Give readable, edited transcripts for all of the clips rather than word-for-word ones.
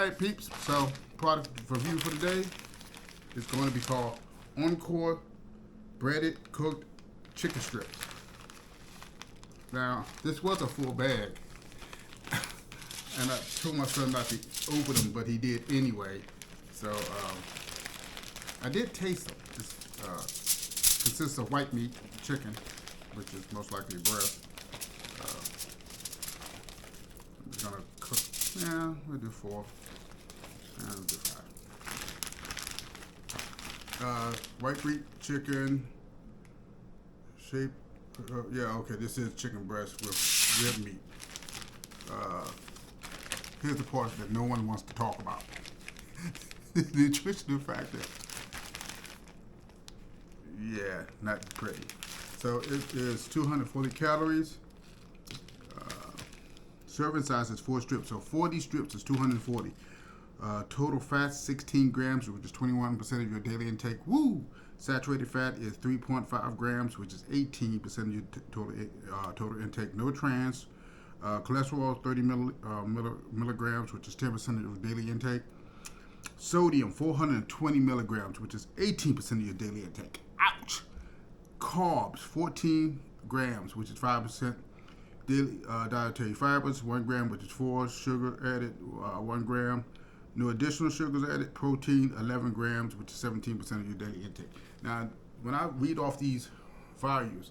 Alright peeps, so product review for today is going to be called Oncor breaded cooked chicken strips. Now this was a full bag and I told my son not to open them, but he did anyway. So I did taste them. This consists of white meat, chicken, which is most likely breast. I'm just gonna cook. Yeah, we'll do 4. We'll do 5. White meat, chicken, shape. Yeah, okay, this is chicken breast with rib meat. Here's the part that no one wants to talk about. The nutritional factor. Yeah, not pretty. So it is 240 calories. Serving size is 4 strips, so 40 strips is 240. Total fat 16 grams, which is 21% of your daily intake. Woo! Saturated fat is 3.5 grams, which is 18% of your total intake. No trans. Cholesterol 30 milligrams, which is 10% of your daily intake. Sodium 420 milligrams, which is 18% of your daily intake. Ouch! Carbs 14 grams, which is 5%. Daily dietary fibers 1 gram, which is 4. Sugar added 1 gram. No additional sugars added. Protein 11 grams, which is 17% of your daily intake. Now, when I read off these values,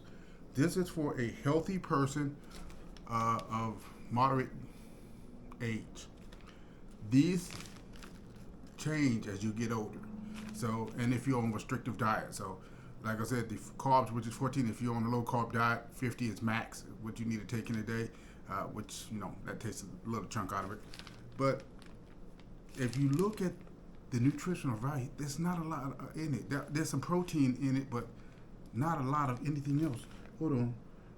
this is for a healthy person of moderate age. These change as you get older. So, and if you're on a restrictive diet. So, like I said, the carbs, which is 14, if you're on a low carb diet, 50 is max, what you need to take in a day, which, you know, that takes a little chunk out of it. But if you look at the nutritional value, there's not a lot in it. There's some protein in it, but not a lot of anything else. Hold on.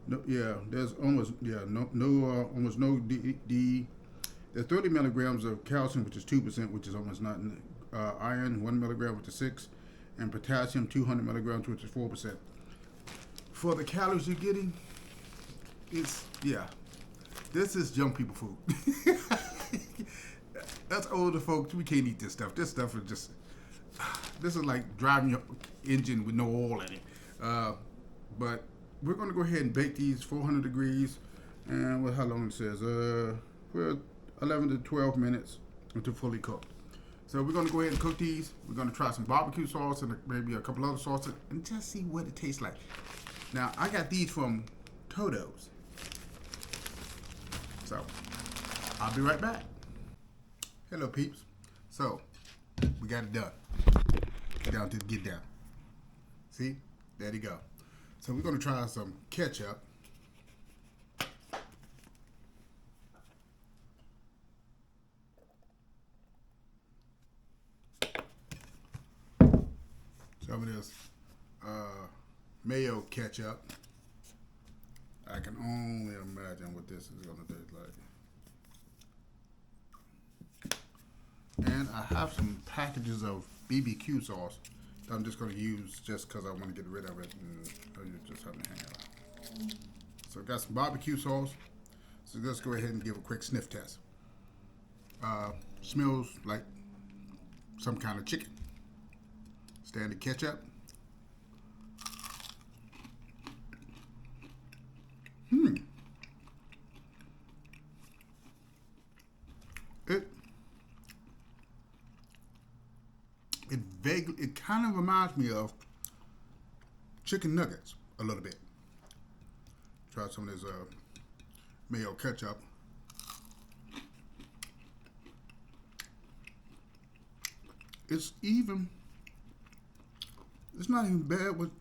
No, yeah, there's almost almost no D. There's 30 milligrams of calcium, which is 2%, which is almost nothing. Iron 1 milligram, which is 6, and potassium 200 milligrams, which is 4%. For the calories you're getting, this is young people food. That's older folks. We can't eat this stuff. This stuff is just, this is like driving your engine with no oil in it. But we're going to go ahead and bake these 400 degrees, and how long it says, for 11 to 12 minutes until fully cooked. So we're going to go ahead and cook these. We're going to try some barbecue sauce and maybe a couple other sauces and just see what it tastes like. Now, I got these from Toto's. So, I'll be right back. Hello, peeps. So, we got it done. Down to the get down. See? There you go. So, we're going to try some ketchup. Some of this mayo ketchup. I can only imagine what this is going to taste like. And I have some packages of BBQ sauce that I'm just going to use just because I want to get rid of it and just have to hang out. So I got some barbecue sauce. So let's go ahead and give a quick sniff test. Smells like some kind of chicken. Standard ketchup. It kind of reminds me of chicken nuggets a little bit. Try some of this mayo ketchup. It's not even bad with,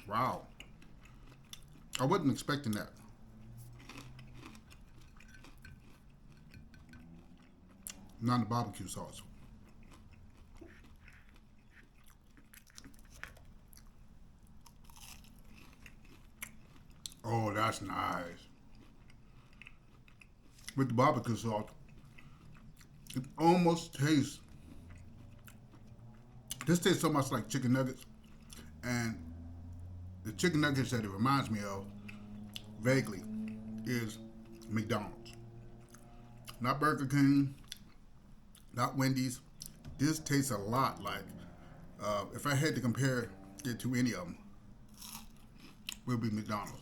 wow. I wasn't expecting that. Not the barbecue sauce. Oh, that's nice. With the barbecue sauce, it almost tastes, this tastes so much like chicken nuggets. And the chicken nuggets that it reminds me of, vaguely, is McDonald's. not Burger King, not Wendy's. This tastes a lot like, if I had to compare it to any of them, it would be McDonald's.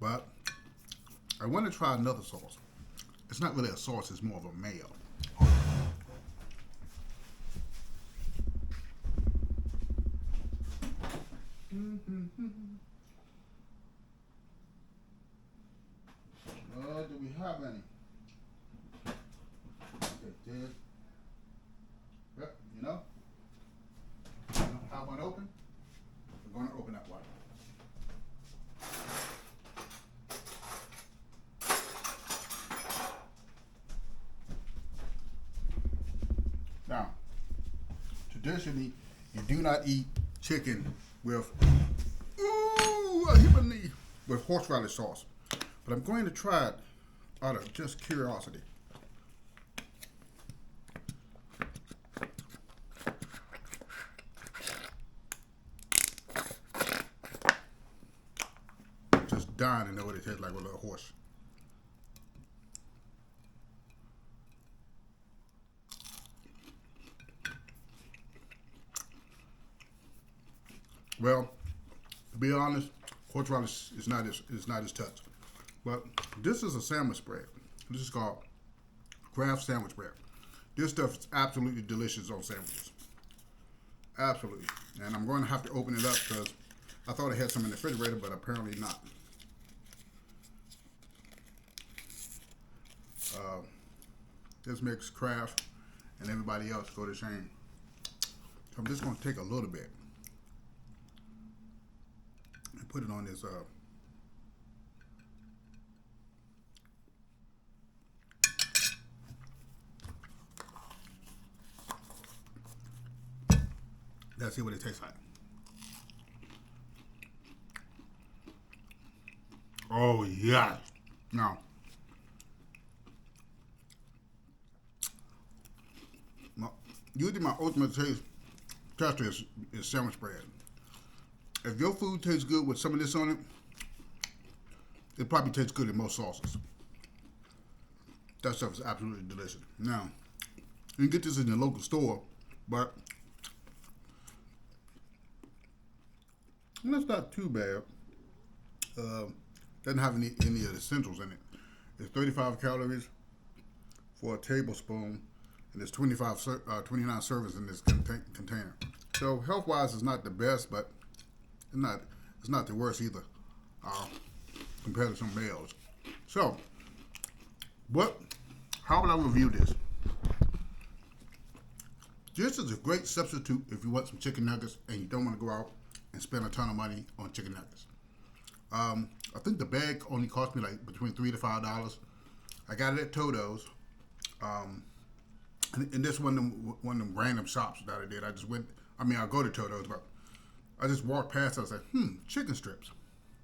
But I want to try another sauce. It's not really a sauce, it's more of a mayo. Do we have any? Okay, Ted. Yep, you know? You don't have one open? We're going to open that one. Now, traditionally, you do not eat chicken with, ooh, I hit my knee, with horseradish sauce. But I'm going to try it out of just curiosity. Just dying to know what it tastes like with a little horse. Well, to be honest, horseradish is not his touch. But this is a sandwich spread. This is called Kraft sandwich bread. This stuff is absolutely delicious on sandwiches. Absolutely. And I'm going to have to open it up because I thought I had some in the refrigerator, but apparently not. This makes Kraft and everybody else go to shame. So I'm just going to take a little bit and put it on this let's see what it tastes like. Oh yeah. Now, usually my ultimate tester is sandwich bread. If your food tastes good with some of this on it probably tastes good in most sauces. That stuff is absolutely delicious. Now, you can get this in the local store, but that's not too bad. Doesn't have any of the essentials in it. It's 35 calories for a tablespoon, and there's 29 servings in this container. So health-wise, it's not the best, but it's not the worst either, compared to some meals. So, how would I review this? This is a great substitute if you want some chicken nuggets and you don't want to go out and spend a ton of money on chicken nuggets. I think the bag only cost me like between $3 to $5. I got it at Toto's. And this one of them random shops that I did. I go to Toto's, but I just walked past. I was like, chicken strips.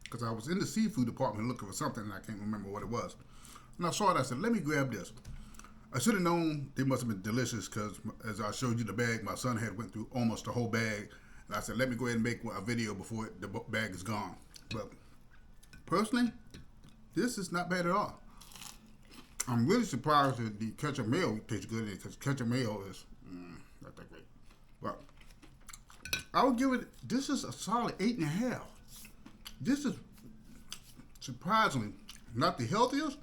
Because I was in the seafood department looking for something and I can't remember what it was. And I saw it, I said, let me grab this. I should have known they must have been delicious because as I showed you the bag, my son had went through almost the whole bag. And I said, let me go ahead and make a video before the bag is gone. But personally, this is not bad at all. I'm really surprised that the ketchup mayo tastes good because ketchup mayo is not that great. But I would give it, this is a solid 8.5. This is surprisingly not the healthiest,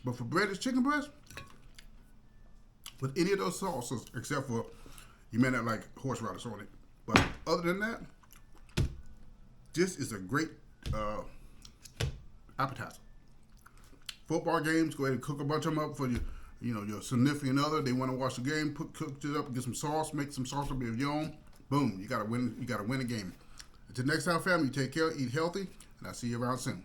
but for breaded chicken breast, with any of those sauces, except for you may not like horseradish on it. But other than that, this is a great appetizer. Football games, go ahead and cook a bunch of them up for your significant other. They want to watch the game, cook it up, get some sauce, make some sauce of your own. Boom, you gotta win a game. Until next time, family, take care, eat healthy, and I'll see you around soon.